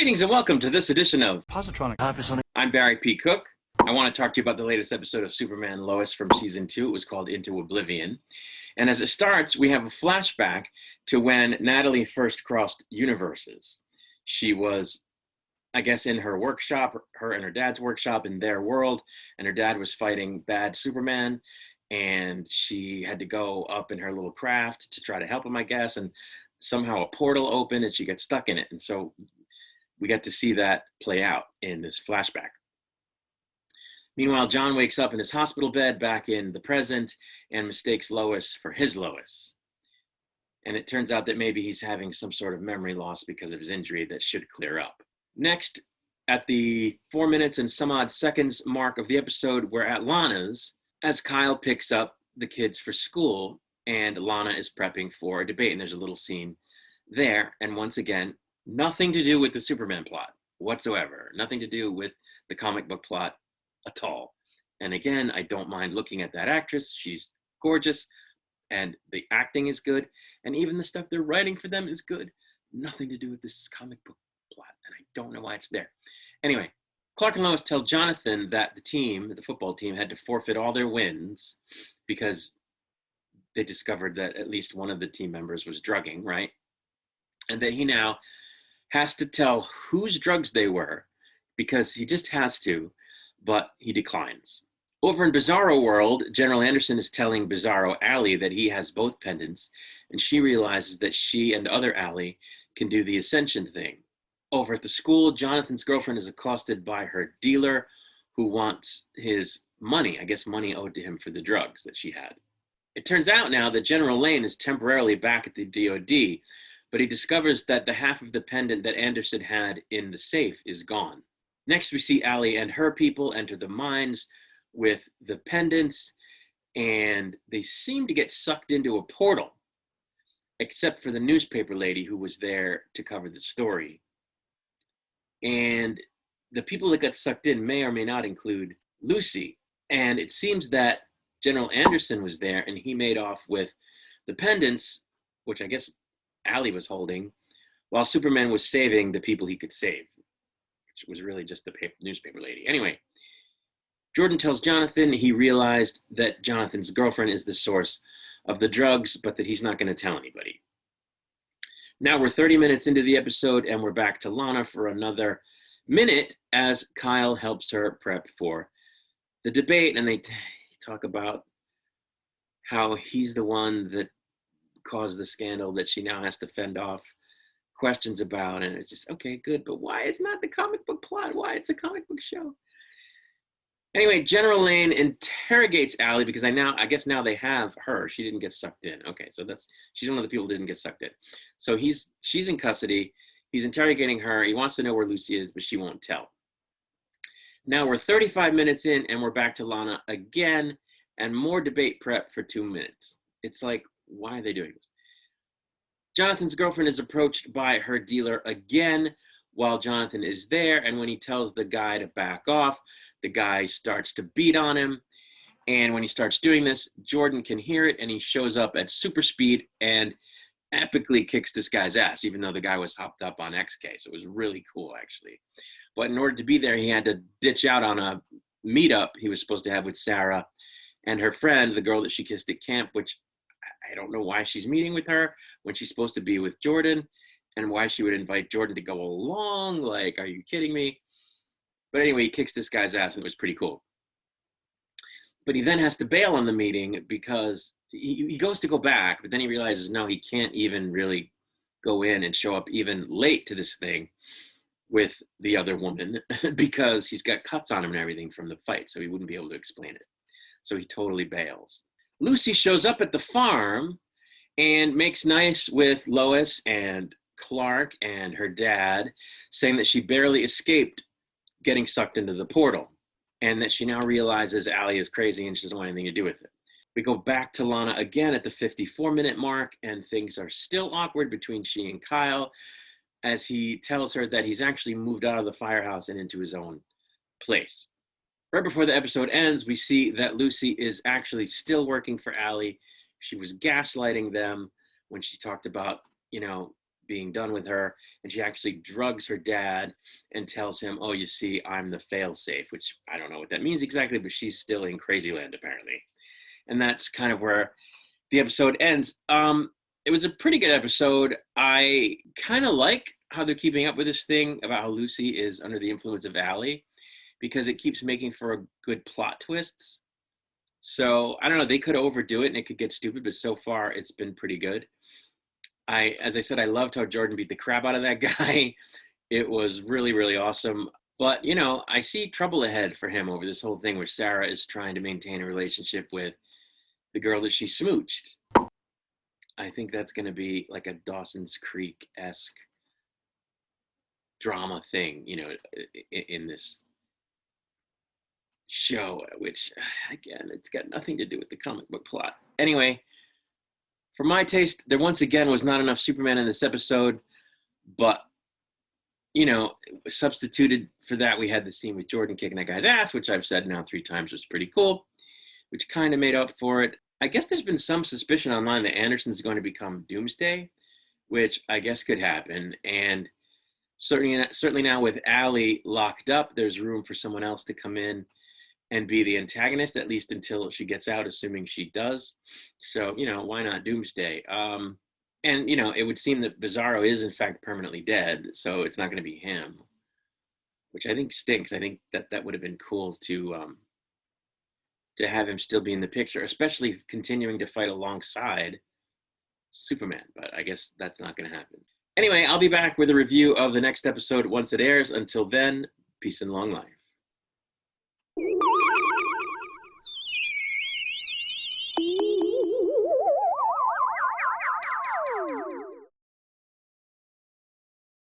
Greetings and welcome to this edition of Positronic. I'm Barry P. Cook. I want to talk to you about the latest episode of Superman Lois from season 2. It was called Into Oblivion. And as it starts, we have a flashback to when Natalie first crossed universes. She was, I guess, in her workshop, her and her dad's workshop in their world, and her dad was fighting bad Superman, and she had to go up in her little craft to try to help him, I guess, and somehow a portal opened and she got stuck in it. And so we got to see that play out in this flashback. Meanwhile, John wakes up in his hospital bed back in the present and mistakes Lois for his Lois. And it turns out that maybe he's having some sort of memory loss because of his injury that should clear up. Next, at the 4 minutes and some odd seconds mark of the episode, we're at Lana's as Kyle picks up the kids for school and Lana is prepping for a debate. And there's a little scene there. And once again, nothing to do with the Superman plot whatsoever. Nothing to do with the comic book plot at all. And again, I don't mind looking at that actress. She's gorgeous and the acting is good. And even the stuff they're writing for them is good. Nothing to do with this comic book plot. And I don't know why it's there. Anyway, Clark and Lois tell Jonathan that the football team, had to forfeit all their wins because they discovered that at least one of the team members was drugging, right? And that he now has to tell whose drugs they were because he just has to, but he declines. Over in Bizarro World, General Anderson is telling Bizarro Alley that he has both pendants, and she realizes that she and other Alley can do the Ascension thing. Over at the school, Jonathan's girlfriend is accosted by her dealer who wants his money, I guess money owed to him for the drugs that she had. It turns out now that General Lane is temporarily back at the DOD, but he discovers that the half of the pendant that Anderson had in the safe is gone. Next, we see Allie and her people enter the mines with the pendants, and they seem to get sucked into a portal, except for the newspaper lady who was there to cover the story. And the people that got sucked in may or may not include Lucy. And it seems that General Anderson was there, and he made off with the pendants, which I guess Allie was holding, while Superman was saving the people he could save, which was really just the newspaper lady. Anyway, Jordan tells Jonathan he realized that Jonathan's girlfriend is the source of the drugs, but that he's not going to tell anybody. Now we're 30 minutes into the episode, and we're back to Lana for another minute as Kyle helps her prep for the debate, and they talk about how he's the one that caused the scandal that she now has to fend off questions about, and it's just, okay, good, but why it's not the comic book plot? Why it's a comic book show? Anyway, General Lane interrogates Allie because I guess now they have her. She didn't get sucked in. Okay, so she's one of the people who didn't get sucked in. So she's in custody. He's interrogating her. He wants to know where Lucy is, but she won't tell. Now we're 35 minutes in, and we're back to Lana again, and more debate prep for 2 minutes. It's like, why are they doing this? Jonathan's girlfriend is approached by her dealer again while Jonathan is there, and when he tells the guy to back off, the guy starts to beat on him, and when he starts doing this, Jordan can hear it, and he shows up at super speed and epically kicks this guy's ass, even though the guy was hopped up on XK, so it was really cool, actually. But in order to be there, he had to ditch out on a meetup he was supposed to have with Sarah and her friend, the girl that she kissed at camp, which I don't know why she's meeting with her when she's supposed to be with Jordan, and why she would invite Jordan to go along. Like, are you kidding me? But anyway, he kicks this guy's ass, and it was pretty cool. But he then has to bail on the meeting because he goes to go back, but then he realizes, no, he can't even really go in and show up even late to this thing with the other woman because he's got cuts on him and everything from the fight, so he wouldn't be able to explain it. So he totally bails. Lucy shows up at the farm and makes nice with Lois and Clark and her dad, saying that she barely escaped getting sucked into the portal and that she now realizes Allie is crazy and she doesn't want anything to do with it. We go back to Lana again at the 54-minute mark, and things are still awkward between she and Kyle as he tells her that he's actually moved out of the firehouse and into his own place. Right before the episode ends, we see that Lucy is actually still working for Allie. She was gaslighting them when she talked about, being done with her, and she actually drugs her dad and tells him, oh, you see, I'm the failsafe, which I don't know what that means exactly, but she's still in Crazyland apparently. And that's kind of where the episode ends. It was a pretty good episode. I kind of like how they're keeping up with this thing about how Lucy is under the influence of Allie, because it keeps making for a good plot twists. So I don't know, they could overdo it and it could get stupid, but so far it's been pretty good. As I said, I loved how Jordan beat the crap out of that guy. It was really, really awesome. But, you know, I see trouble ahead for him over this whole thing where Sarah is trying to maintain a relationship with the girl that she smooched. I think that's going to be like a Dawson's Creek-esque drama thing, you know, in this show, which, again, it's got nothing to do with the comic book plot. Anyway, for my taste, there once again was not enough Superman in this episode, but, you know, substituted for that, we had the scene with Jordan kicking that guy's ass, which I've said now 3 times was pretty cool, which kind of made up for it. I guess there's been some suspicion online that Anderson's going to become Doomsday, which I guess could happen. And certainly now with Allie locked up, there's room for someone else to come in and be the antagonist, at least until she gets out, assuming she does. So, you know, why not Doomsday? And, you know, it would seem that Bizarro is, in fact, permanently dead, so it's not going to be him, which I think stinks. I think that would have been cool to have him still be in the picture, especially continuing to fight alongside Superman. But I guess that's not going to happen. Anyway, I'll be back with a review of the next episode once it airs. Until then, peace and long life.